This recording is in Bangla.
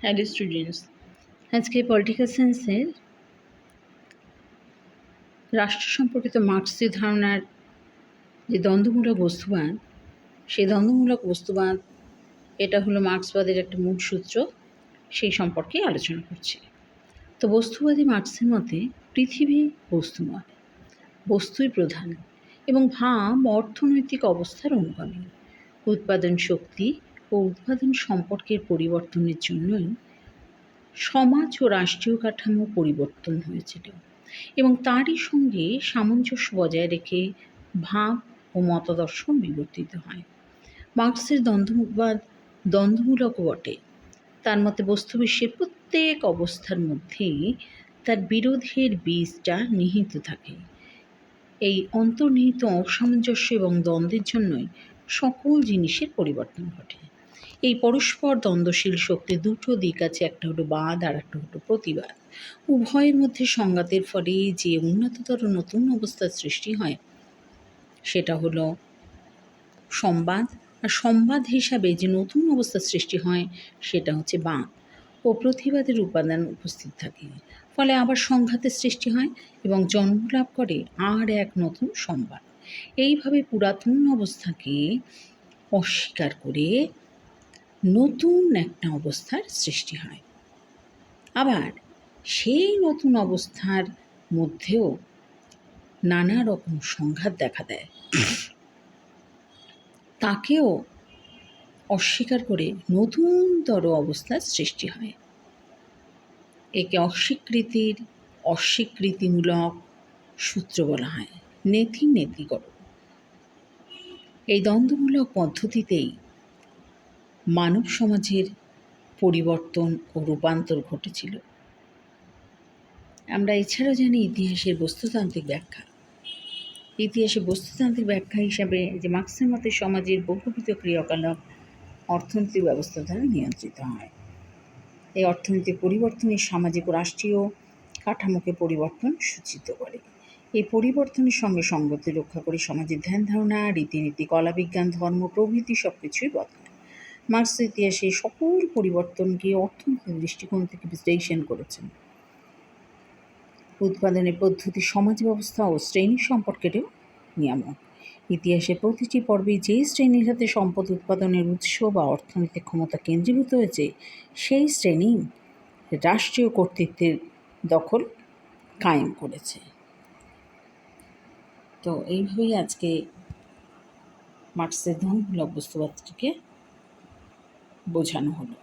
হ্যালো স্টুডেন্টস, আজকে পলিটিক্যাল সায়েন্সের রাষ্ট্র সম্পর্কিত মার্ক্সীয় ধারণার যে দ্বন্দ্বমূলক বস্তুবাদ, সেই দ্বন্দ্বমূলক বস্তুবাদ এটা হলো মার্ক্সবাদের একটা মূল সূত্র, সেই সম্পর্কে আলোচনা করছি। তো বস্তুবাদী মার্ক্সের মতে পৃথিবী বস্তুময়, বস্তুই প্রধান এবং ভাব অর্থনৈতিক অবস্থার অনুগামী। উৎপাদন শক্তি ও উৎপাদন সম্পর্কের পরিবর্তনের জন্যই সমাজ ও রাষ্ট্রীয় কাঠামো পরিবর্তন হয়েছিল এবং তারই সঙ্গে সামঞ্জস্য বজায় রেখে ভাব ও মতাদর্শ বিবর্তিত হয়। মার্ক্সের দ্বন্দ্বমূলক বটে। তার মতে বস্তুবিশ্বের প্রত্যেক অবস্থার মধ্যেই তার বিরোধের বীজটা নিহিত থাকে। এই অন্তর্নিহিত অসামঞ্জস্য এবং দ্বন্দ্বের জন্যই সকল জিনিসের পরিবর্তন ঘটে। এই পরস্পর দ্বন্দ্বশীল শক্তির দুটো দিক আছে, একটা হলো বাদ আর একটা হলো প্রতিবাদ। উভয়ের মধ্যে সংঘাতের ফলে যে উন্নততর নতুন অবস্থার সৃষ্টি হয় সেটা হলো সংবাদ, আর সংবাদ হিসাবে যে নতুন অবস্থার সৃষ্টি হয় সেটা হচ্ছে বাদ ও প্রতিবাদের উপাদান উপস্থিত থাকে। ফলে আবার সংঘাতের সৃষ্টি হয় এবং জন্মলাভ করে আর এক নতুন সংবাদ। এইভাবে পুরাতন অবস্থাকে অস্বীকার করে নতুন একটা অবস্থার সৃষ্টি হয়। আবার সেই নতুন অবস্থার মধ্যেও নানা রকম সংঘাত দেখা দেয়, তাকেও অস্বীকার করে নতুনতর অবস্থার সৃষ্টি হয়। একে অস্বীকৃতিমূলক সূত্র বলা হয়, নেতিগত। এই দ্বন্দ্বমূলক পদ্ধতিতেই মানব সমাজের পরিবর্তন ও রূপান্তর ঘটেছিল। আমরা এছাড়াও জানি ইতিহাসের বস্তুতান্ত্রিক ব্যাখ্যা হিসাবে যে মার্ক্সের মতে সমাজের বহুবিধ ক্রিয়াকলাপ অর্থনৈতিক ব্যবস্থা দ্বারা নিয়ন্ত্রিত হয়। এই অর্থনৈতিক পরিবর্তনের সামাজিক ও রাষ্ট্রীয় কাঠামোকে পরিবর্তন সূচিত করে। এই পরিবর্তনের সঙ্গে সঙ্গতি রক্ষা করে সমাজের ধ্যান ধারণা, রীতিনীতি, কলাবিজ্ঞান, ধর্ম প্রভৃতি সব কিছুই বদলায়। মার্ক্স ইতিহাসে সকল পরিবর্তনকে অর্থনৈতিক দৃষ্টিকোণ থেকে বিশ্লেষণ করেছেন। উৎপাদনের পদ্ধতি, সমাজ ব্যবস্থা ও শ্রেণী সম্পর্কেরও নিয়ামক। ইতিহাসের প্রতিটি পর্বে যে শ্রেণীর হাতে সম্পদ উৎপাদনের উৎস বা অর্থনৈতিক ক্ষমতা কেন্দ্রীভূত হয়েছে সেই শ্রেণী রাষ্ট্রীয় কর্তৃত্বের দখল কায়েম করেছে। তো এইভাবেই আজকে মার্ক্সের দ্বন্দ্বমূলক বস্তুবাদটিকে বোঝানো হলো।